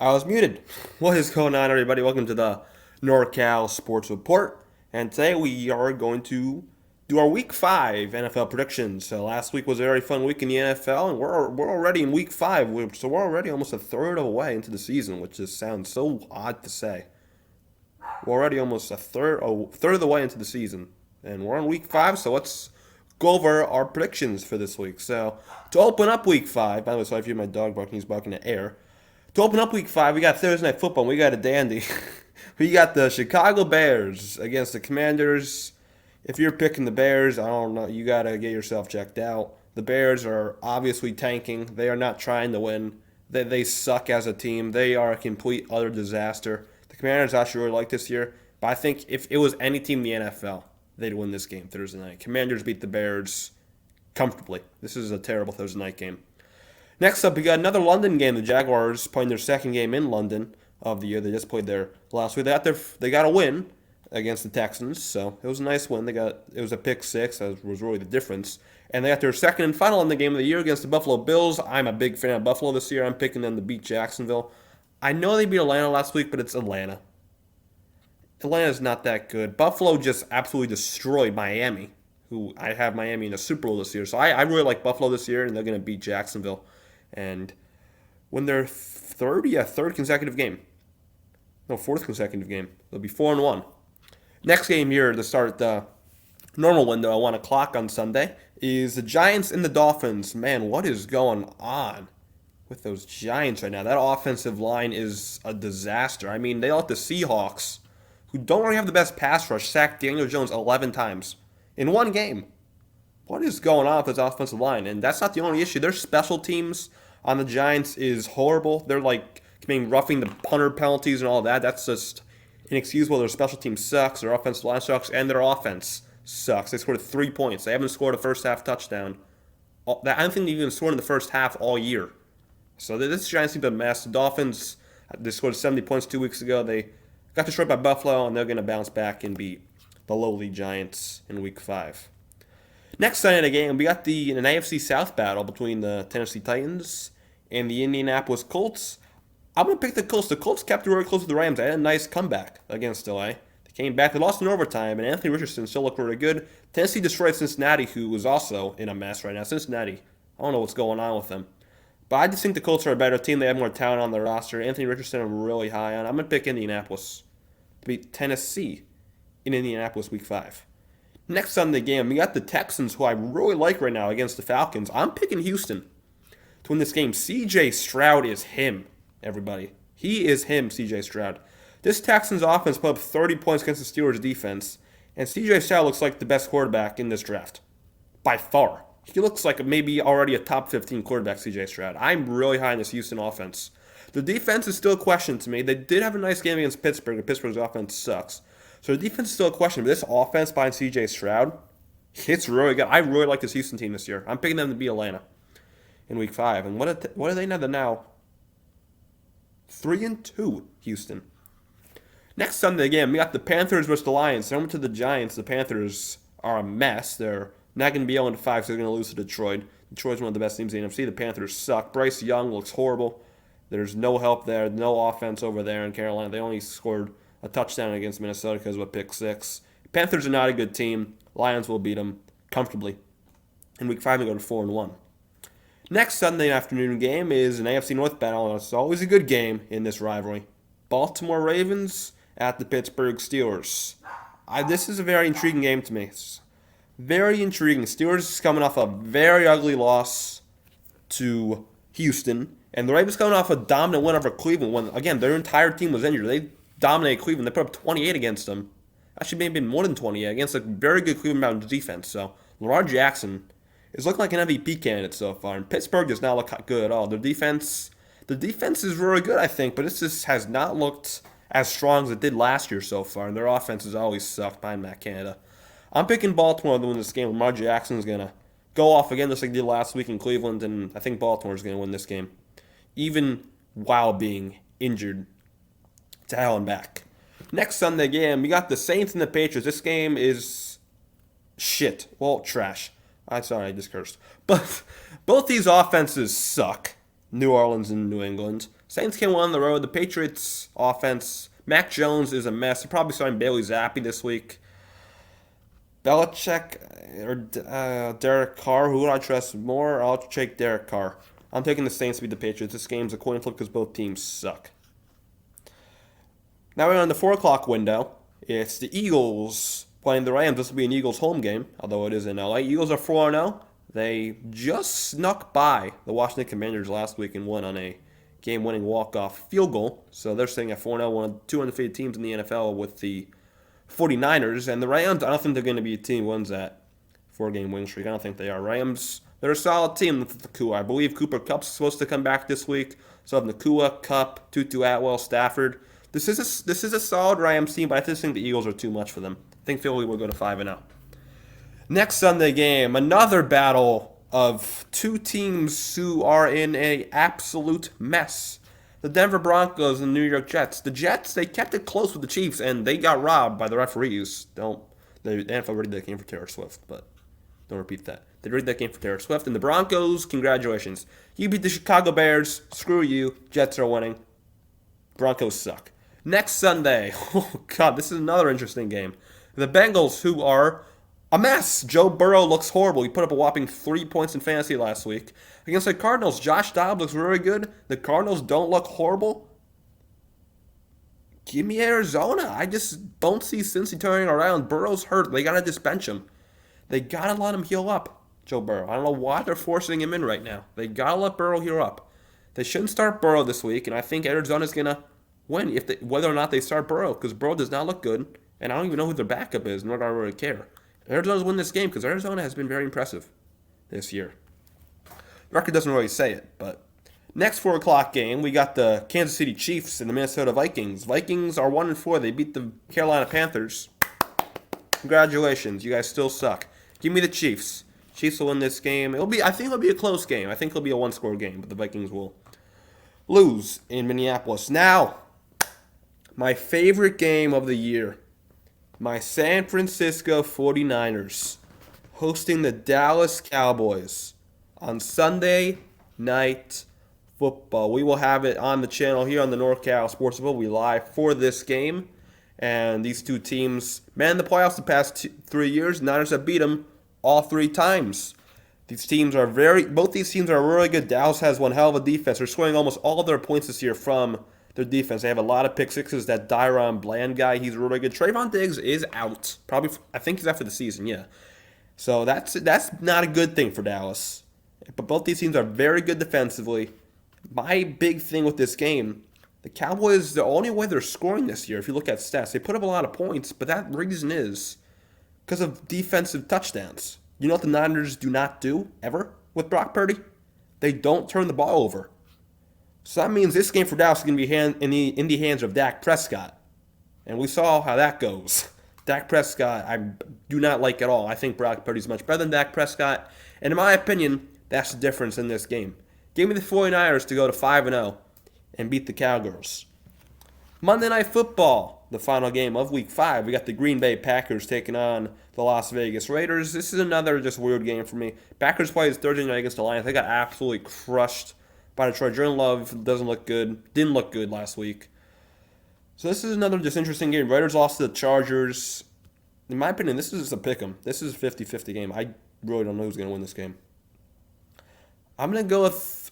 I was muted. What is going on, everybody? Welcome to the NorCal Sports Report. And today we are going to do our Week 5 NFL predictions. So last week was a very fun week in the NFL, and we're already in Week 5. So we're already almost a third of the way into the season, which just sounds so odd to say. We're already almost a third of the way into the season. And we're on Week 5, so let's go over our predictions for this week. So to open up Week 5, by the way, sorry if you hear my dog barking, he's barking at air. To open up Week 5, we got Thursday Night Football. We got a dandy. We got the Chicago Bears against the Commanders. If you're picking the Bears, I don't know. You got to get yourself checked out. The Bears are obviously tanking. They are not trying to win. They suck as a team. They are a complete, utter disaster. The Commanders I actually really like this year. But I think if it was any team in the NFL, they'd win this game Thursday night. Commanders beat the Bears comfortably. This is a terrible Thursday night game. Next up, we got another London game. The Jaguars playing their second game in London of the year. They just played there last week. They got a win against the Texans, so it was a nice win. It was a pick six, that was really the difference. And they got their second and final in the game of the year against the Buffalo Bills. I'm a big fan of Buffalo this year. I'm picking them to beat Jacksonville. I know they beat Atlanta last week, but it's Atlanta. Atlanta's not that good. Buffalo just absolutely destroyed Miami, who I have Miami in the Super Bowl this year. So I really like Buffalo this year, and they're going to beat Jacksonville and win their third consecutive game. No, fourth consecutive game. They'll be 4-1. Next game here to start the normal window at 1 o'clock on Sunday is the Giants and the Dolphins. Man, what is going on with those Giants right now? That offensive line is a disaster. I mean, they let the Seahawks, who don't really have the best pass rush, sack Daniel Jones 11 times in one game. What is going on with this offensive line? And that's not the only issue. Their special teams on the Giants is horrible. They're like roughing the punter penalties and all that. That's just inexcusable. Their special team sucks. Their offensive line sucks, and their offense sucks. They scored 3 points. They haven't scored a first half touchdown. I don't think they even scored in the first half all year. So this Giants team's a mess. The Dolphins, they scored 70 points 2 weeks ago. They got destroyed by Buffalo, and they're going to bounce back and beat the lowly Giants in Week 5. Next Sunday night game, we got an AFC South battle between the Tennessee Titans and the Indianapolis Colts. I'm going to pick the Colts. The Colts kept it very close to the Rams. They had a nice comeback against LA. They came back. They lost in overtime, and Anthony Richardson still looked really good. Tennessee destroyed Cincinnati, who was also in a mess right now. Cincinnati, I don't know what's going on with them. But I just think the Colts are a better team. They have more talent on their roster. Anthony Richardson I'm really high on. I'm going to pick Indianapolis to beat Tennessee in Indianapolis Week 5. Next Sunday game, we got the Texans, who I really like right now against the Falcons. I'm picking Houston to win this game. C.J. Stroud is him, everybody. He is him, C.J. Stroud. This Texans offense put up 30 points against the Steelers defense, and C.J. Stroud looks like the best quarterback in this draft. By far. He looks like maybe already a top 15 quarterback, C.J. Stroud. I'm really high in this Houston offense. The defense is still a question to me. They did have a nice game against Pittsburgh, and Pittsburgh's offense sucks. So the defense is still a question, but this offense behind C.J. Stroud, it's really good. I really like this Houston team this year. I'm picking them to beat Atlanta in Week 5. And what are they now? They're now 3-2, Houston. Next Sunday again, we got the Panthers versus the Lions. Similar to the Giants, the Panthers are a mess. They're not going to be 0-5, so they're going to lose to Detroit. Detroit's one of the best teams in the NFC. The Panthers suck. Bryce Young looks horrible. There's no help there, no offense over there in Carolina. They only scored a touchdown against Minnesota because of a pick six. Panthers are not a good team. Lions will beat them comfortably. In Week 5, they go to 4-1. Next Sunday afternoon game is an AFC North battle, and it's always a good game in this rivalry. Baltimore Ravens at the Pittsburgh Steelers. This is a very intriguing game to me. It's very intriguing. Steelers is coming off a very ugly loss to Houston, and the Ravens coming off a dominant win over Cleveland when, again, their entire team was injured. They dominated Cleveland. They put up 28 against them. Actually, maybe more than 28 against a very good Cleveland Browns defense. So, Lamar Jackson is looking like an MVP candidate so far. And Pittsburgh does not look good at all. The defense is really good, I think, but it just has not looked as strong as it did last year so far. And their offense has always sucked behind Matt Canada. I'm picking Baltimore to win this game. Lamar Jackson is going to go off again just like he did last week in Cleveland, and I think Baltimore is going to win this game, even while being injured to hell and back. Next Sunday game, we got the Saints and the Patriots. This game is shit. Well, trash. I'm sorry, I just cursed. But both these offenses suck. New Orleans and New England. Saints can win on the road. The Patriots offense, Mac Jones is a mess. They're probably starting Bailey Zappi this week. Belichick or Derek Carr. Who would I trust more? I'll take Derek Carr. I'm taking the Saints to beat the Patriots. This game's a coin flip because both teams suck. Now we're on the 4 o'clock window. It's the Eagles playing the Rams. This will be an Eagles home game, although it is in LA. Eagles are 4-0. They just snuck by the Washington Commanders last week and won on a game-winning walk-off field goal. So they're sitting at 4-0, one of 2 undefeated teams in the NFL with the 49ers. And the Rams, I don't think they're going to be a team who wins that 4-game win streak. I don't think they are. Rams, they're a solid team with Nakua. I believe Cooper Kupp's supposed to come back this week. So have Nakua, Kupp, Tutu Atwell, Stafford. This is a solid Rams team, but I just think the Eagles are too much for them. I think Philly will go to 5-0. Next Sunday game, another battle of 2 teams who are in a absolute mess. The Denver Broncos and the New York Jets. The Jets, they kept it close with the Chiefs, and they got robbed by the referees. The NFL rigged that game for Taylor Swift, but don't repeat that. They rigged that game for Taylor Swift. And the Broncos, congratulations. You beat the Chicago Bears. Screw you. Jets are winning. Broncos suck. Next Sunday, oh God, this is another interesting game. The Bengals, who are a mess. Joe Burrow looks horrible. He put up a whopping 3 points in fantasy last week. Against the Cardinals, Josh Dobbs looks very good. The Cardinals don't look horrible. Give me Arizona. I just don't see Cincy turning around. Burrow's hurt. They got to just bench him. They got to let him heal up, Joe Burrow. I don't know why they're forcing him in right now. They got to let Burrow heal up. They shouldn't start Burrow this week, and I think Arizona's going to win whether or not they start Burrow, because Burrow does not look good, and I don't even know who their backup is, nor do I really care. Arizona's win this game because Arizona has been very impressive this year. The record doesn't really say it, but next 4 o'clock game, we got the Kansas City Chiefs and the Minnesota Vikings. Vikings are 1-4. They beat the Carolina Panthers. Congratulations, you guys still suck. Give me the Chiefs. Chiefs will win this game. I think it'll be a close game. I think it'll be a 1-score game, but the Vikings will lose in Minneapolis. Now, my favorite game of the year. My San Francisco 49ers hosting the Dallas Cowboys on Sunday Night Football. We will have it on the channel here on the NorCal Sports Bowl. We live for this game. And these 2 teams, man, in the playoffs the past 3 years, Niners have beat them all 3 times. Both these teams are really good. Dallas has one hell of a defense. They're scoring almost all of their points this year from their defense. They have a lot of pick sixes. That Dyron Bland guy, he's really good. Trayvon Diggs is out. I think he's out for the season, yeah. So that's not a good thing for Dallas. But both these teams are very good defensively. My big thing with this game, the Cowboys, the only way they're scoring this year, if you look at stats, they put up a lot of points, but that reason is because of defensive touchdowns. You know what the Niners do not do, ever, with Brock Purdy? They don't turn the ball over. So that means this game for Dallas is going to be in the hands of Dak Prescott. And we saw how that goes. Dak Prescott, I do not like at all. I think Brock Purdy is much better than Dak Prescott. And in my opinion, that's the difference in this game. Give me the 49ers to go to 5-0 and beat the Cowgirls. Monday Night Football, the final game of Week 5. We got the Green Bay Packers taking on the Las Vegas Raiders. This is another just weird game for me. Packers plays Thursday night against the Lions. They got absolutely crushed by Detroit. Jordan Love doesn't look good. Didn't look good last week. So this is another just interesting game. Raiders lost to the Chargers. In my opinion, this is just a pick'em. This is a 50-50 game. I really don't know who's going to win this game. I'm gonna go with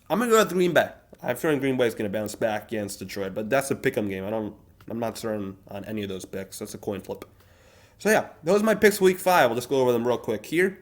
Green Bay. I have a feeling Green Bay is going to bounce back against Detroit, but that's a pick'em game. I'm not certain on any of those picks. That's a coin flip. So yeah, those are my picks for Week 5. I'll just go over them real quick here.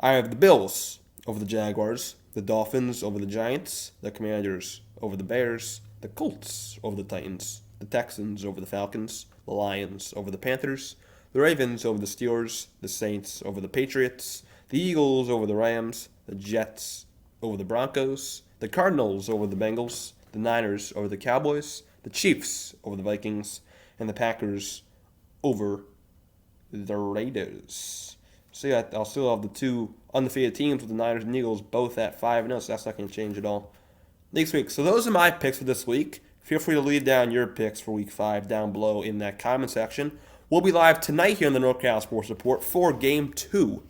I have the Bills over the Jaguars, the Dolphins over the Giants, the Commanders over the Bears, the Colts over the Titans, the Texans over the Falcons, the Lions over the Panthers, the Ravens over the Steelers, the Saints over the Patriots, the Eagles over the Rams, the Jets over the Broncos, the Cardinals over the Bengals, the Niners over the Cowboys, the Chiefs over the Vikings, and the Packers over the Raiders. So yeah, I'll still have the 2 undefeated teams with the Niners and Eagles both at 5-0, so that's not going to change at all next week. So those are my picks for this week. Feel free to leave down your picks for Week 5 down below in that comment section. We'll be live tonight here on the NorCal Sports Report for Game 2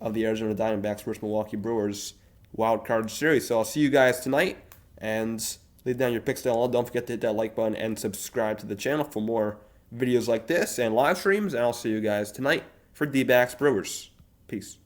of the Arizona Diamondbacks vs. Milwaukee Brewers Wild Card Series. So I'll see you guys tonight, and Leave down your picks down below. Don't forget to hit that like button and subscribe to the channel for more videos like this and live streams. And I'll see you guys tonight for D-backs Brewers. Peace.